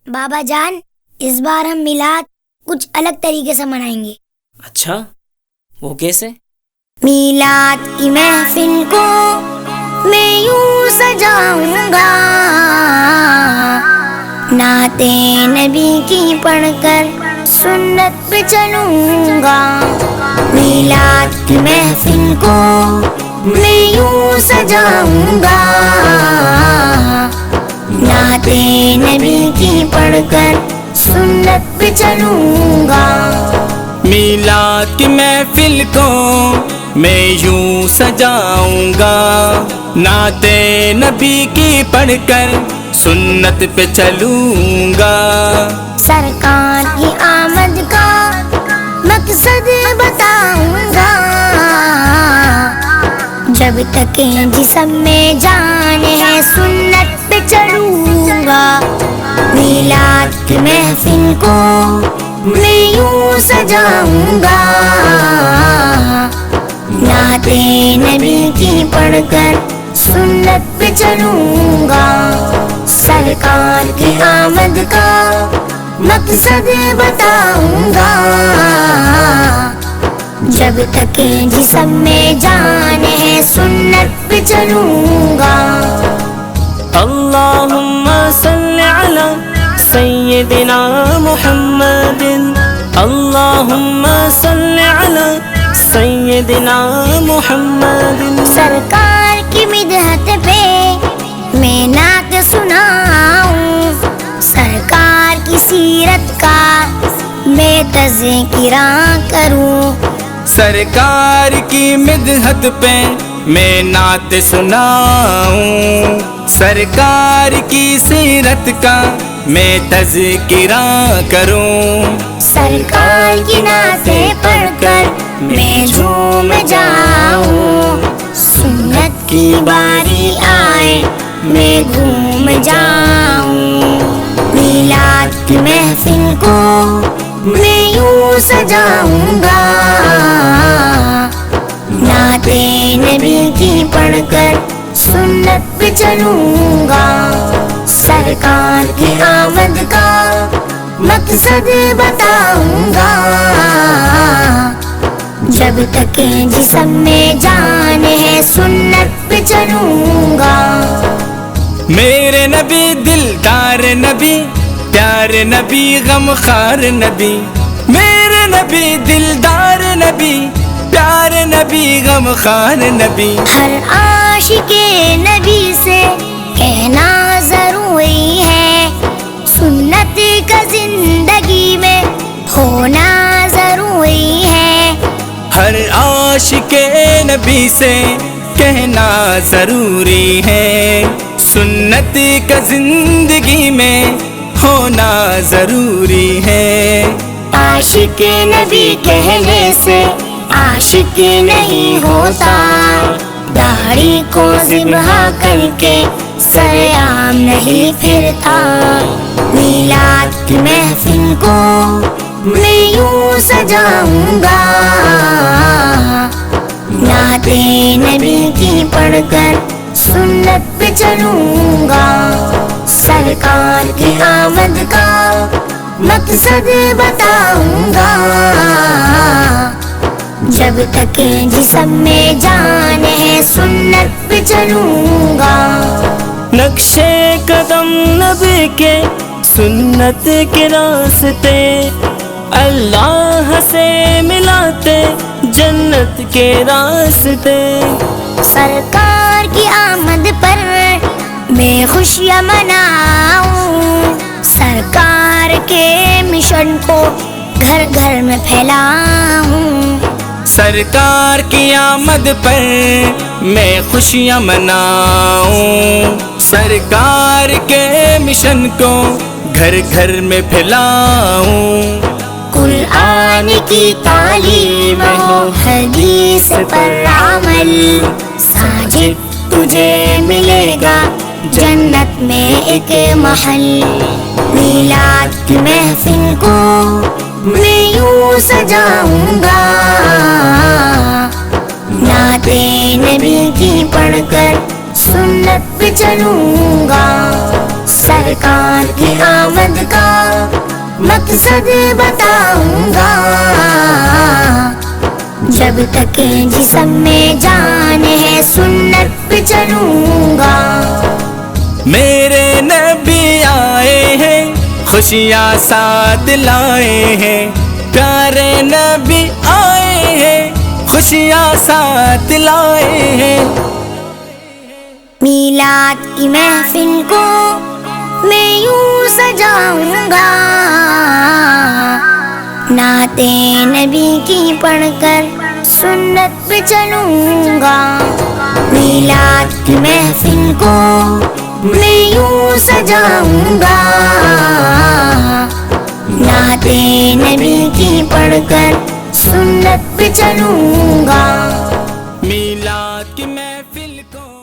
بابا جان، اس بار ہم میلاد کچھ الگ طریقے سے منائیں گے۔ اچھا، وہ کیسے؟ میلاد کی محفل کو میں یوں سجاؤں گا، نعت نبی کی پڑھ کر سنت پہ چلوں گا۔ میلاد کی محفل کو میں یوں سجاؤں گا، نعت نبی کی پڑھ کر سنت پہ چلوں گا۔ میلاد کی محفل کو میں یوں سجاؤں گا، نعت نبی کی پڑھ کر سنت پہ چلوں گا۔ سرکار کی آمد کا مقصد بتاؤں گا، جب تک جسم میں جان ہے سنت پہ چلوں گا۔ میلاد کی محفل کو میں یوں سجاؤں گا، نعت نبی کی پڑھ کر سنت پہ چلوں گا۔ سرکار کی آمد کا مقصد بتاؤں گا، جب تک جسم میں جان ہے سنت پہ چلوں گا۔ اللہم صلی علی سیدنا محمد، اللہم صلی علی سیدنا محمد۔ سرکار کی مدحت پہ میں نعت سناؤں، سرکار کی سیرت کا میں تذکرہ کروں۔ سرکار کی مدحت پہ میں نعت سناؤں، سرکار کی سیرت کا میں تذکرہ کروں۔ سرکار کی نعتیں پڑھ کر میں جھوم جاؤں، سنت کی باری آئے میں گھوم جاؤں۔ میلاد کی محفل کو میں یوں سجاؤں گا، نعت نبی کی پڑھ کر سنت پہ چلوں گا۔ سرکار کی آمد کا مقصد بتاؤں گا، جب تک جسم میں جان ہے سنت پہ چلوں گا۔ میرے نبی دلدار نبی، پیارے نبی غمخوار نبی، میرے نبی دلدار نبی، پیارے نبی غمخوار نبی۔ ہر عاشق نبی سے کہنا ضروری ہے، سنت کا زندگی میں ہونا ضروری ہے۔ ہر عاشق نبی سے کہنا ضروری ہے، سنت کا زندگی میں ہونا ضروری ہے۔ عاشق نبی کہنے سے عاشق نہیں ہوتا، داڑھی کو ذبح کر کے سرعام نہیں پھرتا۔ میلاد کی محفل کو میں یوں سجاؤں گا، نعت نبی کی پڑھ کر سنت پہ چلوں گا۔ سرکار کی آمد کا مقصد بتاؤں گا، جب تک جسم میں جان ہے سنت پہ چلوں گا۔ نقشے قدم نبی کے سنت کے راستے، اللہ سے ملاتے جنت کے راستے۔ سرکار کی آمد پر میں خوشیاں مناؤں، سرکار کے مشن کو گھر گھر میں پھیلاؤں۔ سرکار کی آمد پر میں خوشیاں مناؤں، سرکار کے مشن کو گھر گھر میں پھیلاؤں۔ قرآن کی تعلیم ہو حدیث پر عمل، ساجد تجھے ملے گا جنت میں ایک محل۔ میلاد کی محفل کو میں یوں سجاؤں گا، نعت نبی کی پڑھ کر سنت پہ چلوں گا، سرکار کی آمد کا مقصد بتاؤں گا، جب تک جسم میں جان ہے سنت پہ چلوں گا۔ میرے نبی آئے ہیں خوشیاں ساتھ لائے ہیں، پیارے نبی آئے ہیں خوشیاں ساتھ لائے ہیں۔ میلاد کی محفل کو میں یوں سجاؤں گا، نعت نبی کی پڑھ کر سنت پہ چلوں گا، میلاد کی محفل کو میں یوں سجاؤں گا، نعت نبی کی پڑھ کر سنت پہ چلوں گا۔ میلاد کی محفل کو